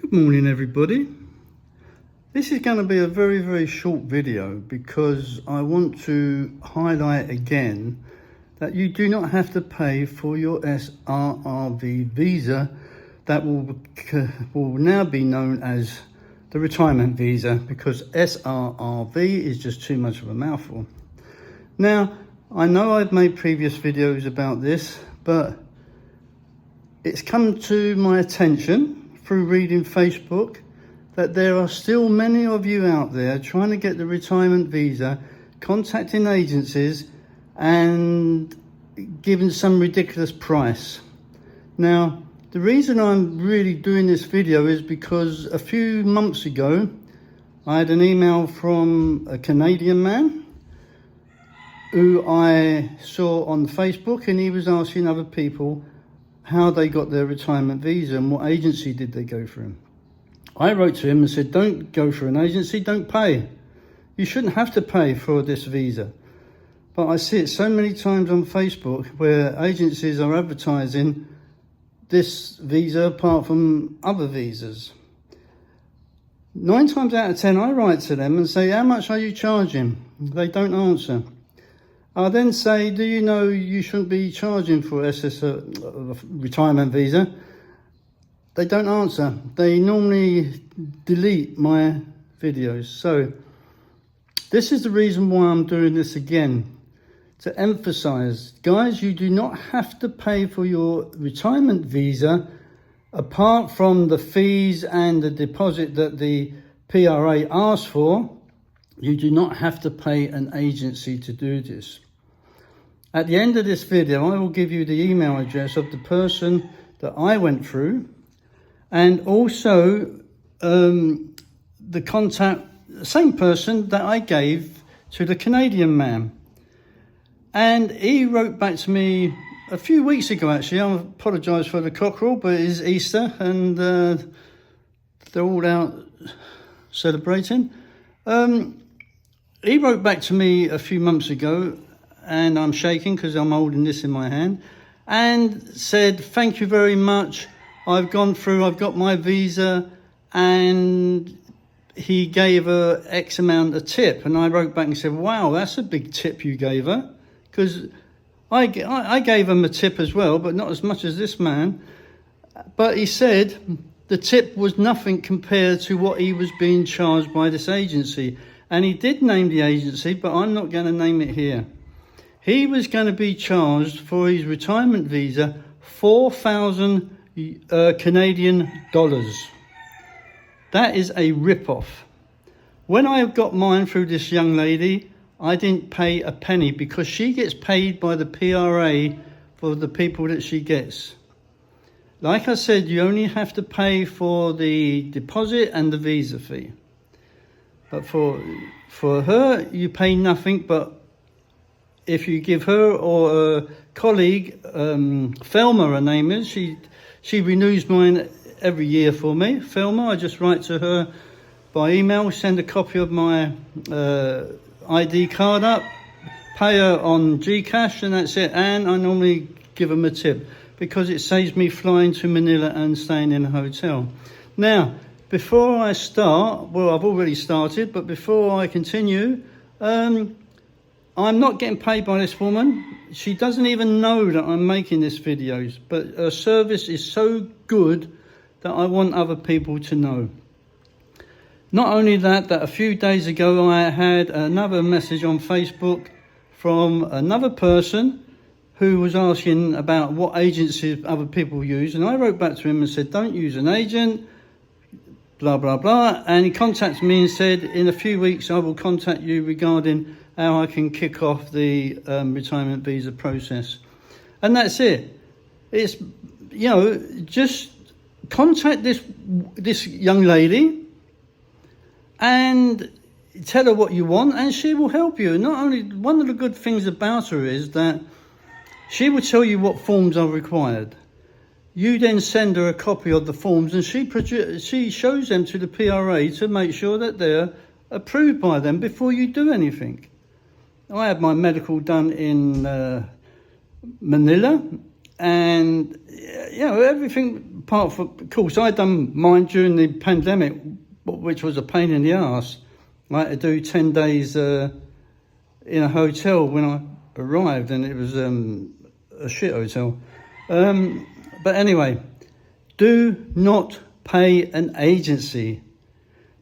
Good morning everybody. This is going to be a very short video because I want to highlight again that you do not have to pay for your SRRV visa that will now be known as the retirement visa, because SRRV is just too much of a mouthful. Now, I know I've made previous videos about this, but it's come to my attention through reading Facebook that there are still many of you out there trying to get the retirement visa, contacting agencies and giving some ridiculous price. Now, the reason I'm really doing this video is because a few months ago I had an email from a Canadian man who I saw on Facebook, and he was asking other people how they got their retirement visa and what agency did they go through. I wrote to him and said, don't go for an agency, don't pay. You shouldn't have to pay for this visa. But I see it so many times on Facebook where agencies are advertising this visa apart from other visas. 9 times out of 10, I write to them and say, how much are you charging? They don't answer. I then say, do you know you shouldn't be charging for retirement visa? They don't answer. They normally delete my videos. So this is the reason why I'm doing this again, to emphasize, guys, you do not have to pay for your retirement visa apart from the fees and the deposit that the PRA asks for. You do not have to pay an agency to do this. At the end of this video, I will give you the email address of the person that I went through, and also the contact, the same person that I gave to the Canadian man. And he wrote back to me a few weeks ago, actually. I apologise for the cockerel, but it is Easter and they're all out celebrating. He wrote back to me a few months ago, and I'm shaking because I'm holding this in my hand, and said, thank you very much. I've gone through, I've got my visa, and he gave her X amount of tip. And I wrote back and said, wow, that's a big tip you gave her, because I gave him a tip as well, but not as much as this man. But he said the tip was nothing compared to what he was being charged by this agency. And he did name the agency, but I'm not going to name it here. He was going to be charged for his retirement visa 4,000 Canadian dollars. That is a rip-off. When I got mine through this young lady, I didn't pay a penny because she gets paid by the PRA for the people that she gets. Like I said, you only have to pay for the deposit and the visa fee. But for her, you pay nothing. But if you give her or a colleague, Thelma her name is, she renews mine every year for me. Thelma, I just write to her by email, send a copy of my ID card up, pay her on Gcash, and that's it. And I normally give them a tip because it saves me flying to Manila and staying in a hotel. Now, before I start, well, I've already started, but before I continue, I'm not getting paid by this woman. She doesn't even know that I'm making this videos, but her service is so good that I want other people to know. Not only that a few days ago I had another message on Facebook from another person who was asking about what agencies other people use, and I wrote back to him and said, don't use an agent, blah blah blah. And he contacted me and said, in a few weeks I will contact you regarding how I can kick off the retirement visa process. And that's it. It's, you know, just contact this young lady and tell her what you want, and she will help you. Not only, one of the good things about her is that she will tell you what forms are required. You then send her a copy of the forms, and she shows them to the PRA to make sure that they're approved by them before you do anything. I had my medical done in Manila, and you know, everything apart from, of course, I done mine during the pandemic, which was a pain in the arse. I had to do 10 days in a hotel when I arrived, and it was a shit hotel. But anyway, do not pay an agency.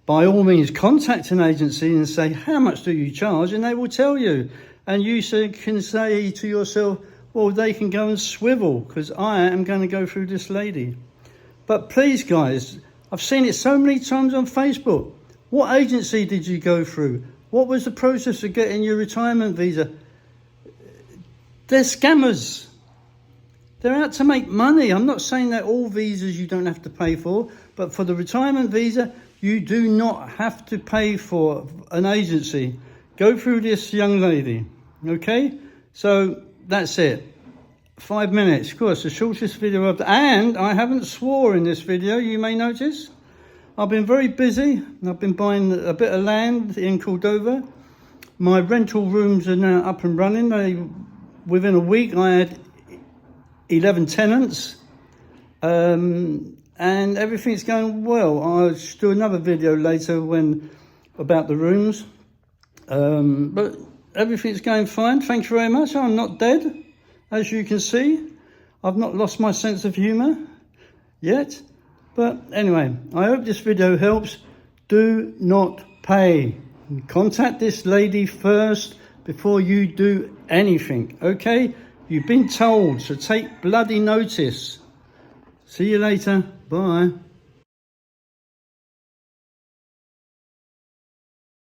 By all means, contact an agency and say, how much do you charge? And they will tell you. And you can say to yourself, well, they can go and swivel, because I am going to go through this lady. But please, guys, I've seen it so many times on Facebook. What agency did you go through? What was the process of getting your retirement visa? They're scammers. They're out to make money. I'm not saying that all visas you don't have to pay for, but for the retirement visa, you do not have to pay for an agency. Go through this young lady, okay? So that's it. 5 minutes, of course, the shortest video of and I haven't swore in this video, you may notice. I've been very busy. I've been buying a bit of land in Cordova. My rental rooms are now up and running. Within a week, I had 11 tenants, and everything's going well. I'll do another video later about the rooms, but everything's going fine. Thank you very much. I'm not dead, as you can see. I've not lost my sense of humour yet. But anyway, I hope this video helps. Do not pay. Contact this lady first before you do anything, okay? You've been told, so take bloody notice. See you later. Bye.